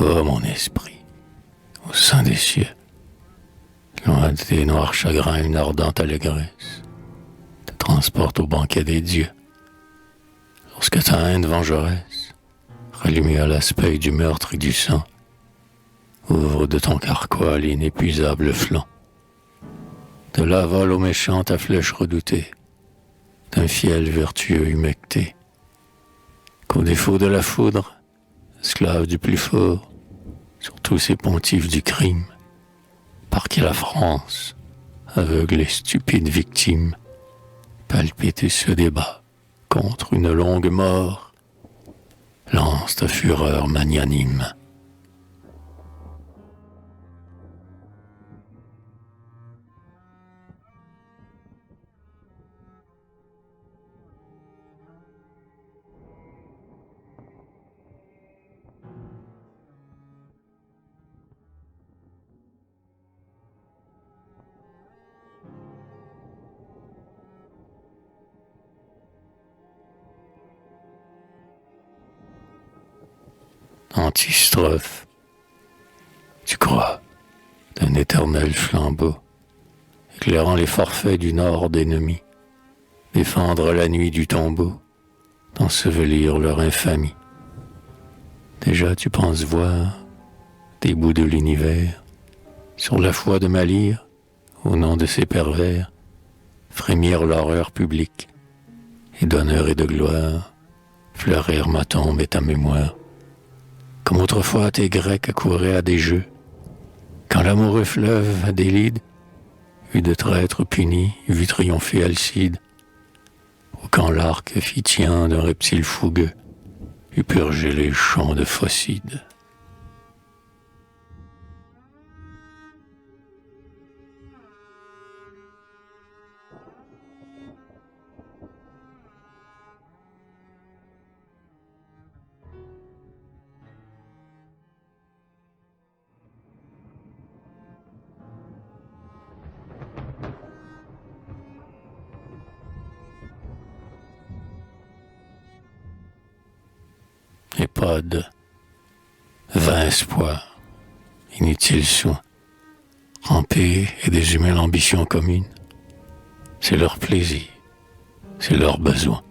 Ô mon esprit, au sein des cieux, loin de tes noirs chagrins, une ardente allégresse te transporte au banquet des dieux. Lorsque ta haine vengeresse, rallumée à l'aspect du meurtre et du sang, ouvre de ton carquois l'inépuisable flanc. De là vole aux méchants ta flèche redoutée, d'un fiel vertueux humecté, qu'au défaut de la foudre, esclave du plus fort, sur tous ces pontifes du crime, par qui la France, aveugle et stupide victime, palpite et se débat contre une longue mort, lance ta fureur magnanime. Antistrophe. Tu crois d'un éternel flambeau, éclairant les forfaits du nord d'ennemis, défendre la nuit du tombeau, d'ensevelir leur infamie. Déjà tu penses voir des bouts de l'univers, sur la foi de ma lyre, au nom de ces pervers, frémir l'horreur publique, et d'honneur et de gloire, fleurir ma tombe et ta mémoire. Comme autrefois tes Grecs accouraient à des jeux, quand l'amoureux fleuve Adélide eut de traîtres punis, vit triompher Alcide, ou quand l'arc phytien d'un reptile fougueux eut purgé les champs de Phocide. Et pas de vain espoir, inutile soin, ramper et désumer l'ambition commune. C'est leur plaisir, c'est leur besoin.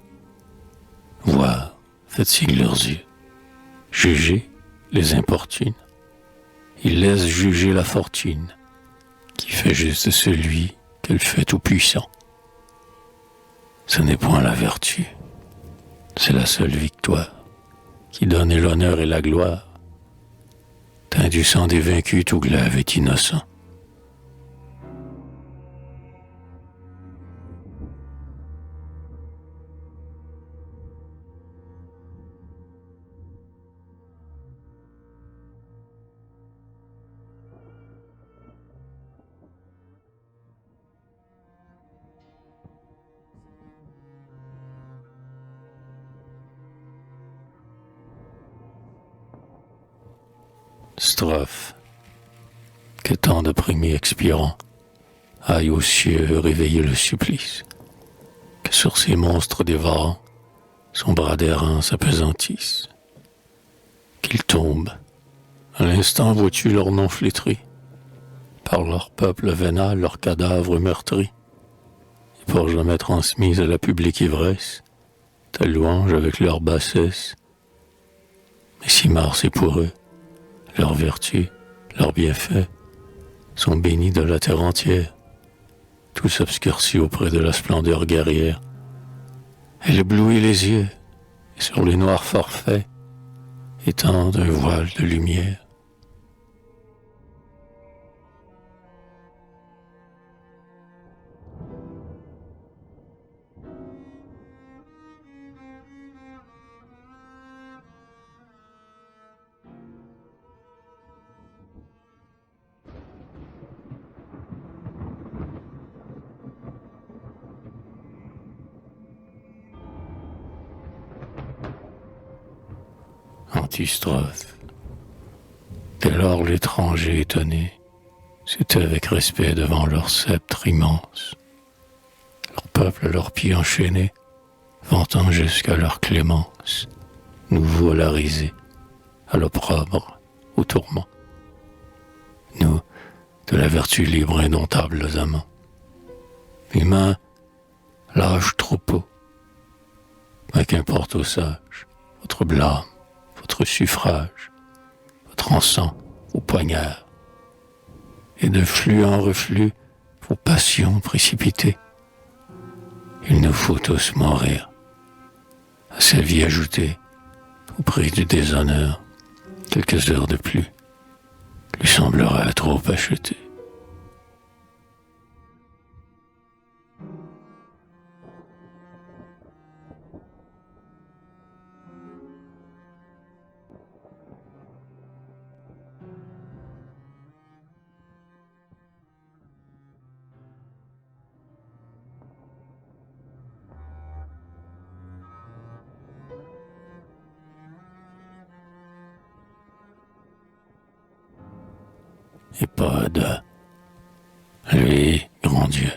Voir fatigue leurs yeux, juger les importune. Ils laissent juger la fortune, qui fait juste celui qu'elle fait tout puissant. Ce n'est point la vertu, c'est la seule victoire qui donne l'honneur et la gloire. Teint du sang des vaincus, tout glaive est innocent. Strophe. Que tant d'opprimés expirants aillent aux cieux réveiller le supplice, que sur ces monstres dévorants son bras d'airain s'apesantisse, qu'ils tombent. À l'instant vois-tu leur nom flétri, par leur peuple vénal, leurs cadavres meurtris, et pour jamais transmise à la publique ivresse, ta louange avec leur bassesse. Mais si mort c'est pour eux, leurs vertus, leurs bienfaits sont bénis de la terre entière. Tout s'obscurcit auprès de la splendeur guerrière. Elle éblouit les yeux, et sur les noirs forfaits étend un voile de lumière. Antistrophe. Dès lors l'étranger étonné s'était avec respect devant leur sceptre immense, leur peuple à leurs pieds enchaînés, vantant jusqu'à leur clémence, nous voilà risés à l'opprobre au tourment. Nous, de la vertu libre indomptables amants. Humains, lâche troupeau. Mais qu'importe aux sages, votre blâme, votre suffrage, votre encens, vos poignards, et de flux en reflux, vos passions précipitées. Il nous faut tous mourir, à sa vie ajoutée, au prix du déshonneur, quelques heures de plus, lui semblera trop acheter. Et Pod, lui, grand Dieu,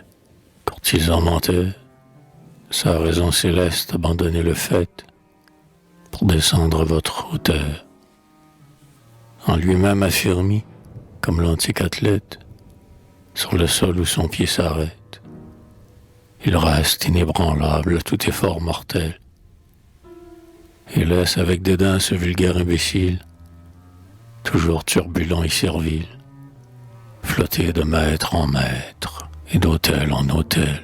courtisan menteur, sa raison céleste abandonner le fait pour descendre à votre hauteur. En lui-même affermi, comme l'antique athlète, sur le sol où son pied s'arrête, il reste inébranlable à tout effort mortel, et laisse avec dédain ce vulgaire imbécile, toujours turbulent et servile, flotter de maître en maître et d'autel en autel.